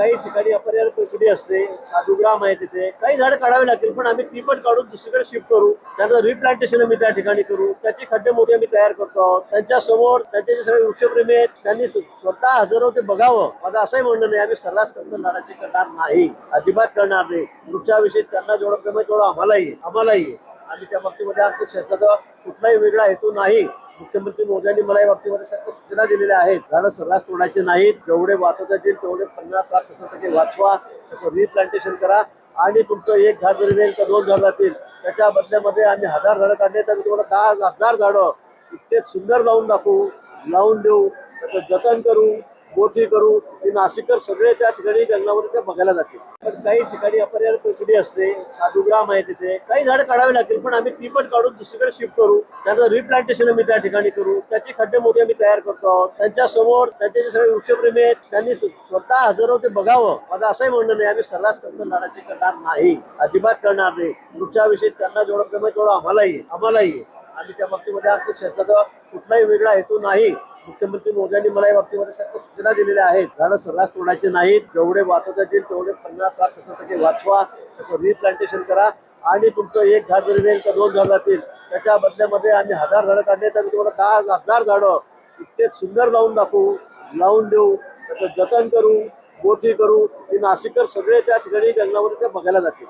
काही ठिकाणी अपरिहार्य परिस्थिती असते, साधुग्राम आहे तिथे काही झाडं काढावी लागतील, पण आम्ही ती पण काढून दुसरीकडे शिफ्ट करू. त्याचं रिप्लांटेशन आम्ही त्या ठिकाणी करू. त्याचे खड्डे मोठे आम्ही तयार करतो आहोत. त्यांच्या समोर त्यांचे जे सगळे वृक्षप्रेमी आहेत त्यांनी स्वतः हजर होते बघावं. माझं असंही म्हणणं नाही आम्ही सर्रास करतो झाडाची करणार नाही, अजिबात करणार नाही. वृक्षाविषयी त्यांना जेवढं प्रेम आहे तेवढं आम्हालाही आम्ही त्या बाबतीमध्ये आमच्या क्षेत्राचा कुठलाही वेगळा हेतू नाही. मुख्यमंत्री मोदयांनी मला या बाबतीमध्ये सक्त सूचना दिलेल्या आहेत. झाडं सर्रास तोडायचे नाहीत. जेवढे वाचवता येतील तेवढे 50, 60, 70% वाचवा. त्याचं रिप्लांटेशन करा आणि तुमचं एक झाड जरी जाईल तर 2 झाड जातील. त्याच्या बदल्यामध्ये आम्ही 1000 झाडं काढले तर तुम्हाला 10,000 झाडं इतके सुंदर लावून देऊ. त्याचं जतन करू, मोठी करू. ती नाशिककर सगळे त्या ठिकाणी जंगलामध्ये त्या बघायला जातील. पण काही ठिकाणी अपरिहार्य परिस्थिती असते, साधुग्राम आहे तिथे काही झाडं काढावी लागतील, पण आम्ही ती पण काढून दुसरीकडे शिफ्ट करू. त्याचं रिप्लांटेशन आम्ही त्या ठिकाणी करू. त्याचे खड्डे मोठे आम्ही तयार करतो आहोत. त्यांच्या समोर त्यांचे जे सगळे वृक्षप्रेमी आहेत त्यांनी स्वतः हजर होते बघावं. माझं असंही म्हणणं नाही आम्ही सर्रास करतो झाडाची करणार नाही, अजिबात करणार नाही. वृक्षाविषयी त्यांना जेवढं प्रेम आहे तेवढं आम्हालाही आम्ही त्या बाबतीमध्ये आमच्या क्षेत्राचा कुठलाही वेगळा हेतू नाही. मुख्यमंत्री मोदयांनी मला या बाबतीमध्ये सक्त सूचना दिलेल्या आहेत. झाडं सर्रास तोडायचे नाहीत. जेवढे वाचवता येतील तेवढे 50, 60, 70% वाचवा. त्याचं रिप्लांटेशन करा आणि तुमचं एक झाड जरी जाईल तर 2 झाड जातील. त्याच्या बदल्यामध्ये आम्ही 1000 झाडं काढले तर तुम्हाला 10,000 झाडं इतके सुंदर लावून देऊ. त्याचं जतन करू, मोठी करू. ती नाशिककर सगळे त्या ठिकाणी जंगलामध्ये त्या बघायला जातील.